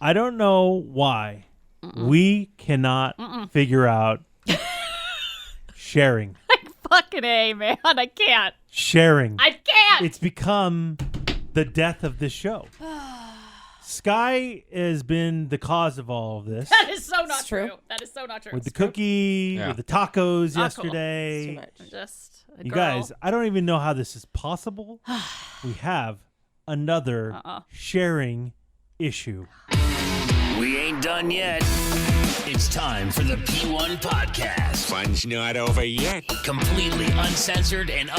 I don't know why we cannot figure out sharing. Fucking A, man. I can't. Sharing. I can't. It's become the death of this show. Sky has been the cause of all of this. That is so not true. That is so not true. With the cookie, with the tacos yesterday. Cool. Just a you girl. guys, I don't even know how this is possible. We have another sharing issue. We ain't done yet. It's time for the P1 podcast. Fun's not over yet. Completely uncensored and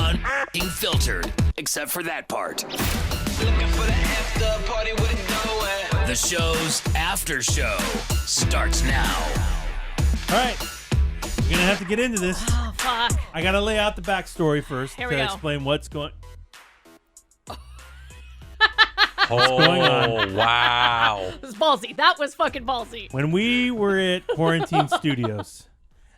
unfiltered, except for that part. Looking for the after party with it going. The show's after show starts now. All right. We're going to have to get into this. Oh, fuck. I got to lay out the backstory first Here we to go. explain what's going Oh, wow. It was ballsy. That was fucking ballsy. When we were at Quarantine Studios,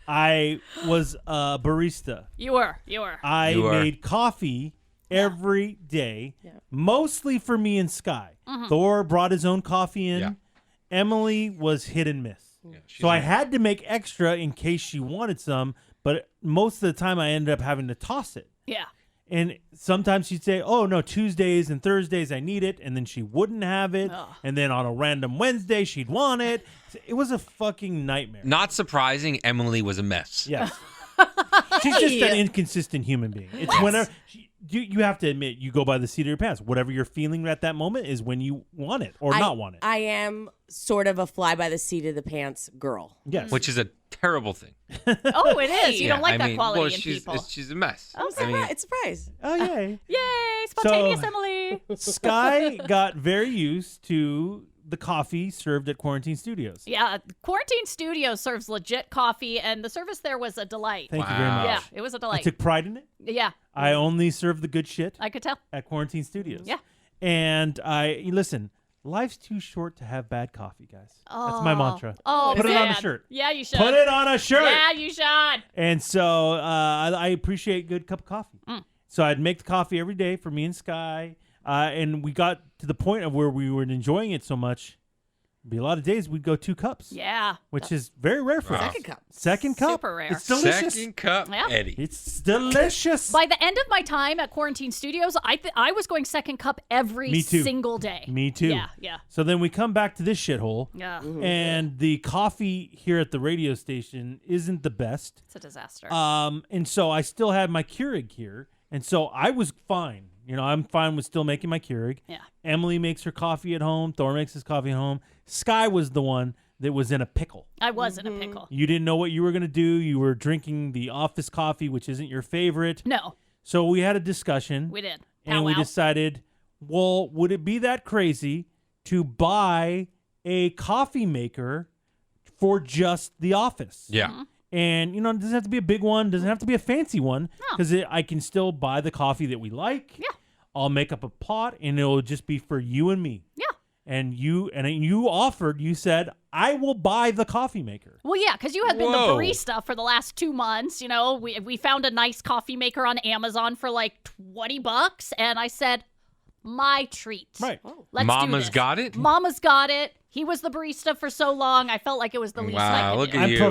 I was a barista. You were. I made coffee every day, mostly for me and Sky. Thor brought his own coffee in. Yeah. Emily was hit and miss. So I had to make extra in case she wanted some, but most of the time I ended up having to toss it. Yeah. And sometimes she'd say, oh, no, Tuesdays and Thursdays I need it, and then she wouldn't have it. Ugh. And then on a random Wednesday, she'd want it. It was a fucking nightmare. Not surprising, Emily was a mess. Yes. She's just an inconsistent human being. It's whenever you have to admit, you go by the seat of your pants. Whatever you're feeling at that moment is when you want it or not want it. I am sort of a fly by the seat of the pants girl. Yes. Which is a terrible thing. Oh, it is. You don't like that mean, quality well, in people. She's a mess. Oh, it's a surprise. Oh, yay. Yay, spontaneous So- Emily. Sky got very used to the coffee served at Quarantine Studios. Yeah, Quarantine Studios serves legit coffee, and the service there was a delight. Thank you very much. Yeah, it was a I delight. took pride in it. Yeah, I only serve the good shit I could tell. at Quarantine Studios. Yeah. And listen, life's too short to have bad coffee, guys. That's my mantra. Oh, Put it on a man. shirt. Yeah, you should. Put it on a shirt. Yeah, you should. And so I appreciate a good cup of coffee. So I'd make the coffee every day for me and Sky. And we got to the point of where we were enjoying it so much. There'd be a lot of days we'd go 2 cups. Yeah. Which is very rare for us. Second cup. Second cup. Super rare. It's delicious. Second cup, Yeah. Eddie. It's delicious. By the end of my time at Quarantine Studios, I was going second cup every Me too. single day. Me too. Yeah. So then we come back to this shithole. Yeah. And the coffee here at the radio station isn't the best. It's a disaster. And so I still had my Keurig here. And so I was fine. I'm fine with still making my Keurig. Yeah. Emily makes her coffee at home. Thor makes his coffee at home. Sky was the one that was in a pickle. I was in a pickle. You didn't know what you were going to do. You were drinking the office coffee, which isn't your favorite. No, So we had a discussion. we did. And we decided, well, would it be that crazy to buy a coffee maker for just the office? Yeah. And, it doesn't have to be a big one. Doesn't have to be a fancy one. No. Because I can still buy the coffee that we like. Yeah. I'll make up a pot, and it'll just be for you and me. Yeah. And you offered, you said, I will buy the coffee maker. Well, yeah, because you had been the Whoa. barista for the last 2 months. We found a nice coffee maker on Amazon for like $20, and I said, my treat. Right. Let's do Mama's this. got it? Mama's got it. He was the barista for so long. I felt like it was the least I Wow, could look do. at you.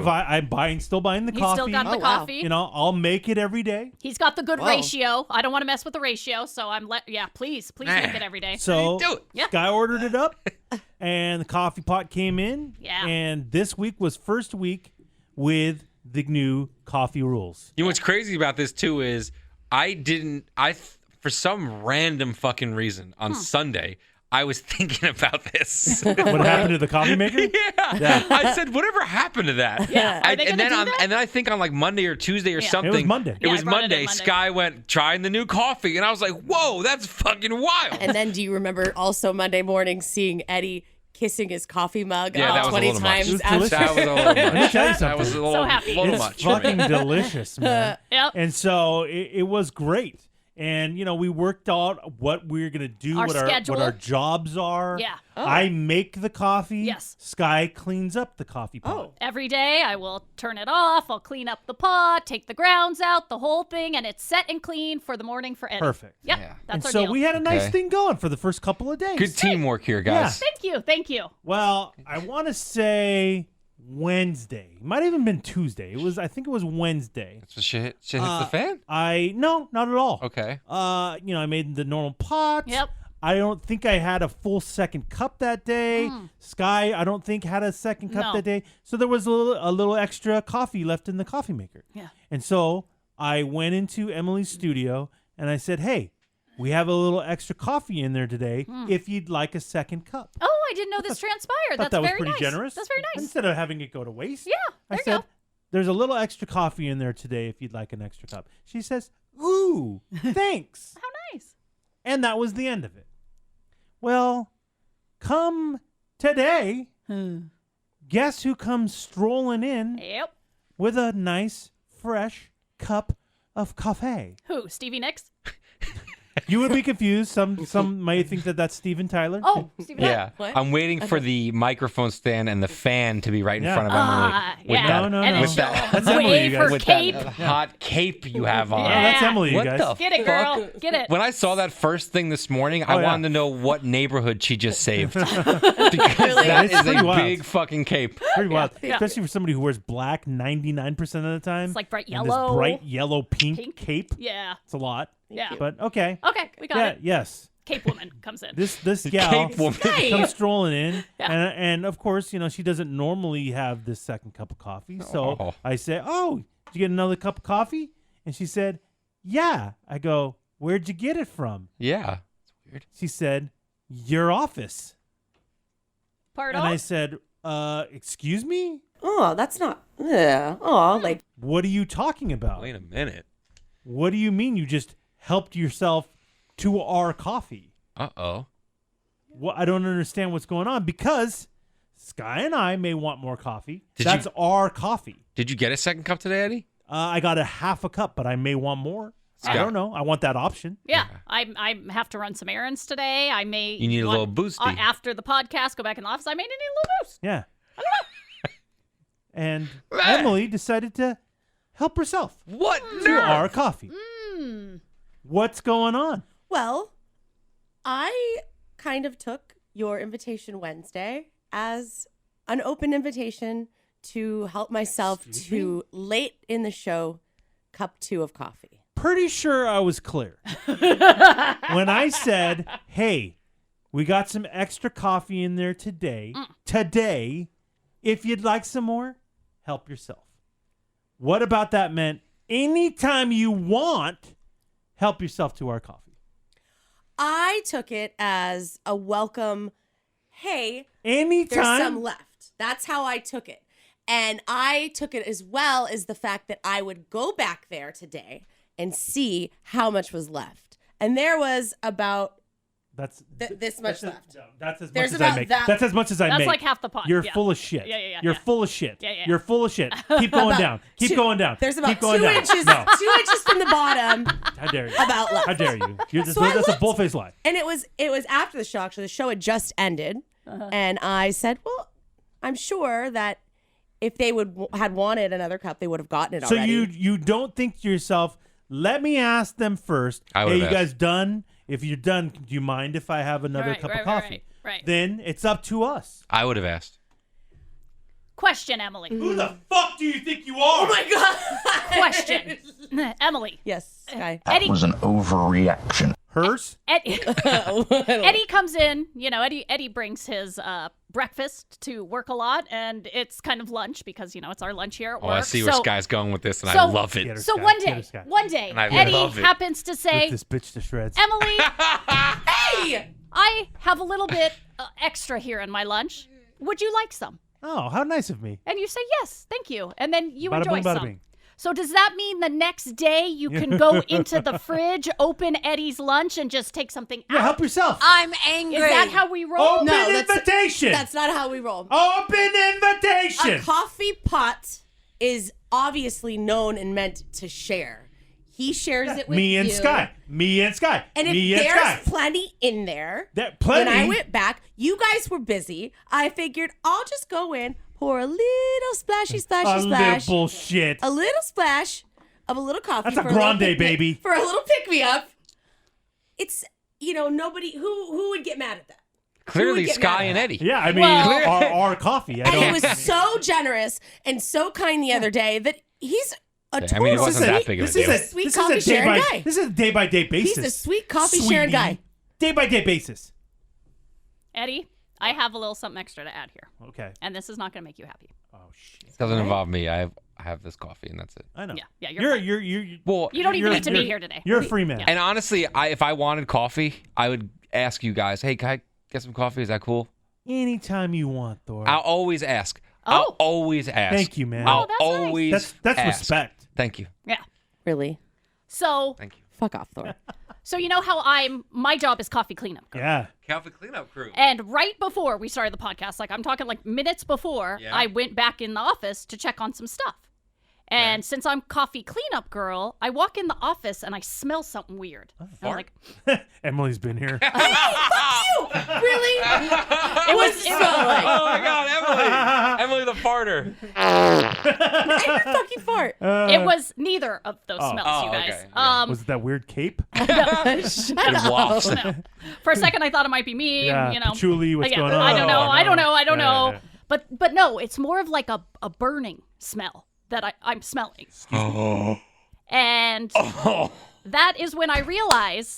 I'm still buying the He's coffee. still got the Oh, wow. coffee. I'll make it every day. He's got the good Whoa. ratio. I don't want to mess with the ratio, so please make it every day. So do it. Yeah. Sky ordered it up, and the coffee pot came in. Yeah. And this week was first week with the new coffee rules. You know what's crazy about this, too, is for some random fucking reason on Sunday, I was thinking about this. What happened to the coffee maker? Yeah. I said, whatever happened to that? Yeah. Are they and gonna then do that? and then I think on like Monday or Tuesday or something. It was Monday. It Yeah, was I brought it in Monday. Monday. Sky went trying the new coffee, and I was like, "Whoa, that's fucking wild." And then do you remember also Monday morning seeing Eddie kissing his coffee mug Yeah, that was a 20 little much. times It was after? delicious. That was a little Let me much. tell you That something. was a little, So happy. little It's much. for me. fucking delicious, man. Yep. And so it was great. And, we worked out what we're going to do, Our what schedule. our jobs are. Yeah. I make the coffee. Yes. Sky cleans up the coffee pot. Oh. Every day I will turn it off. I'll clean up the pot, take the grounds out, the whole thing, and it's set and clean for the morning for Eddie. Perfect. Yep. Yeah. That's And our so deal. we had a nice Okay. thing going for the first couple of days. Good teamwork here, guys. Thank you. Well, I want to say Wednesday. Might have even been Tuesday. I think it was Wednesday. So shit hits the fan? No, not at all. Okay. I made the normal pot. Yep. I don't think I had a full second cup that day. Sky, I don't think had a second cup No. that day. So there was a little extra coffee left in the coffee maker. Yeah. And so I went into Emily's studio and I said, "Hey, we have a little extra coffee in there today. If you'd like a second cup." Oh, I didn't know this transpired. I thought That's that was very pretty nice. generous. That's very nice. Instead of having it go to waste. Yeah, I there you said, go. "There's a little extra coffee in there today if you'd like an extra cup." She says, "Ooh, thanks." How nice. And that was the end of it. Well, come today, guess who comes strolling in Yep. with a nice, fresh cup of coffee? Who? Stevie Nicks? You would be confused. Some might think that that's Steven Tyler. Oh, Stevie Nicks. Yeah. What? I'm waiting for the microphone stand and the fan to be right in Yeah. front of Emily. with yeah. that, No, and no. then with she'll that- That's Emily, wave you her guys. with cape. that hot cape you have on. Oh, that's Yeah. Emily, you What guys. the Get it, fuck? girl. Get it. When I saw that first thing this morning, I Oh, yeah. wanted to know what neighborhood she just saved. Because that It's is pretty a wild. big fucking cape. Pretty wild, Yeah. especially for somebody who wears black 99% of the time. It's like bright and yellow. This bright yellow pink Pink. cape. Yeah. It's a lot. Yeah. But okay. Okay, we got Yeah. it. Yes. Cape woman comes in. This gal Cape woman. comes strolling in, Yeah. and of course, she doesn't normally have this second cup of coffee. So Oh. I say, "Oh, did you get another cup of coffee?" And she said, "Yeah." I go, "Where'd you get it from?" Yeah. She said, "Your office." Pardon? And I said, "Excuse me? Oh, that's not. Oh, like What are you talking about? Wait a minute. What do you mean you just helped yourself to our coffee?" Uh-oh. Well, I don't understand what's going on because Sky and I may want more coffee. Did That's you- our coffee. Did you get a second cup today, Eddie? I got a half a cup, but I may want more. I Sky. don't know. I want that option. Yeah, I have to run some errands today. I may. You need a little boosty. After the podcast, go back in the office. I may need a little boost. Yeah. And Emily decided to help herself What? to our coffee. Hmm. What's going on? well, I kind of took your invitation Wednesday as an open invitation to help myself to late in the show cup 2 of coffee. Pretty sure I was clear. When I said, "Hey, we got some extra coffee in there today. Today, if you'd like some more, help yourself." What about that meant anytime you want, help yourself to our coffee. I took it as a welcome, hey, Anytime. there's some left. That's how I took it. And I took it as well as the fact that I would go back there today and see how much was left. And there was about That's this much left. That's as There's much as I about make. that- That's as much as I That's make. like half the pot. You're yeah. full of shit. Yeah. You're full of shit. Yeah. You're full of shit. Keep going About down. Keep two- going down. There's Keep about going 2 down. inches, No. 2 inches from the bottom How dare you? about left. How dare you? So I That's a looked- bullface lie. And it was after the show. Actually, the show had just ended, and I said, "Well, I'm sure that if they had wanted another cup, they would have gotten it So already." you don't think to yourself, let me ask them first. I Hey, would've you guys asked. done? If you're done, do you mind if I have another Right, cup right, of right, coffee? right. Then it's up to us. I would have asked. Question, Emily. Who the fuck do you think you are? Oh my god! Question, Emily. Yes, Sky. Eddie. was an overreaction. Hers? Eddie comes in. Eddie brings his breakfast to work a lot, and it's kind of lunch because it's our lunch here at Oh, work. I see where so, Sky's going with this, and I so- love Get it. her, So Sky. one Get day, her, Sky. And I Eddie love it. happens to say, Rip this bitch to shreds. Emily, Hey! I have a little bit extra here in my lunch. Would you like some? Oh, how nice of me. And you say, yes, thank you. And then you Bada enjoy boom, bada some. bing. So does that mean the next day you can go into the fridge, open Eddie's lunch, and just take something Yeah, out? help yourself. I'm angry. Is that how we roll? Open No, that's- invitation. That's not how we roll. Open invitation. A coffee pot is obviously known and meant to share. He shares it with Me and you. Sky. Me and Sky. And if me and there's Sky. plenty in there, Plenty. when I went back, you guys were busy. I figured I'll just go in, pour a little splashy, splashy, a splash. little bullshit. A little splash of a little coffee. That's a for little grande, pick me- baby. For a little pick-me-up. It's, nobody, who would get mad at that? Clearly, get Sky mad and at Eddie. Yeah, I mean, Well- our coffee. I And he don't. was so generous and so kind the other day that he's a I mean, it total wasn't sweet, that big of a This is deal. a sweet this coffee is a day sharing by guy. this is a day by day basis. He's a sweet coffee sharing guy. Day by day basis. Eddie, I have a little something extra to add here, Okay. and this is not going to make you happy. Oh shit. It doesn't involve me. I have this coffee and that's it. I know. Yeah, you're fine. You're Well, You don't even need to be here today. You're a free man. and honestly, if I wanted coffee, I would ask you guys, hey, can I get some coffee? Is that cool? Anytime you want, Thor. I'll always ask. Oh. I'll always ask. Thank you, man. I'll Oh, that's nice. always That's ask. respect. Thank you. Yeah. Really? So, Thank you. Fuck off, Thor. you know how my job is coffee cleanup. Girl. Yeah. Coffee cleanup crew. And right before we started the podcast, like I'm talking like minutes before, Yeah. I went back in the office to check on some stuff. And since I'm coffee cleanup girl, I walk in the office and I smell something weird. And I'm fart? like, Emily's been here. Really? it was Oh my God, Emily! Emily the farter. Every fucking fart. it was neither of those smells, Oh, you guys. okay. Yeah. Was it that weird cape? Shut It up. wafts. No. For a second, I thought it might be me. Yeah. You know, Patchouli, what's Yeah, going on? I don't know. Oh, I don't know. I don't Yeah, know. yeah. But no, it's more of like a burning smell that I'm smelling. And that is when I realize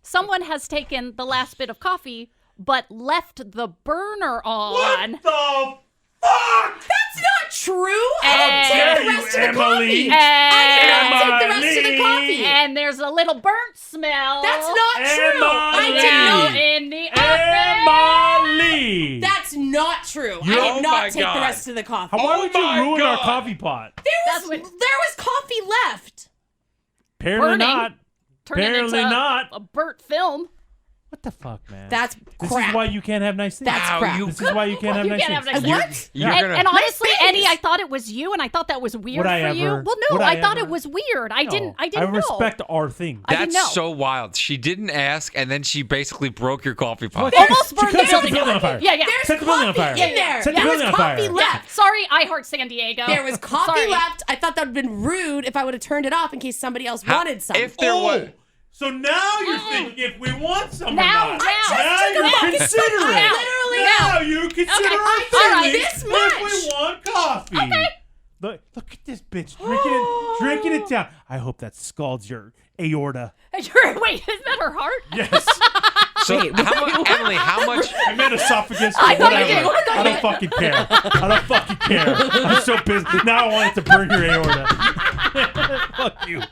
someone has taken the last bit of coffee but left the burner on. What the fuck? That's not true. I And- didn't take the rest of the Emily. coffee. I did not take the rest of the Emily. coffee. And there's a little burnt smell. That's not true. I did now not. in the office. Emily. That's not true. I You're- did Oh not my take God. the rest of the coffee. Why would you my ruin our God. coffee pot? That's There what- was coffee left. Apparently Burning. not. Turn it Apparently into not. a burnt film. What the fuck, man? That's This crap. is why you can't have nice things. That's Wow, crap. you- This is why you can't have You nice can't have things. nice What? You're And, gonna. and honestly, Nice Eddie, things. I thought it was you, and I thought that was weird Would I for you. ever- Well, would no, I I thought ever? it was weird. I didn't know. I respect our thing. I didn't That's know. so wild. She didn't ask, and then she basically broke your coffee pot. What? Almost She burned could've the set the building building on fire. Yeah, yeah. There's Set the building on coffee fire. in there. Set the There was building on coffee fire. left. Sorry, I Heart San Diego. There was coffee Sorry. left. I thought that would have been rude if I would have turned it off in case somebody else wanted some. If there was. So now you're thinking if we want some Now, or not. now. Now took a you fucking consider sip. I it. literally- Now you consider Okay, our all right, feelings this if much. we want coffee. Okay. Look at this bitch drinking it down. I hope that scalds your aorta. Wait, isn't that her heart? Yes. So, Emily, how much? I meant esophagus. I thought you whatever. did. What the I don't fucking care. I don't fucking care. I'm so busy. Now I want it to burn your aorta. Fuck you.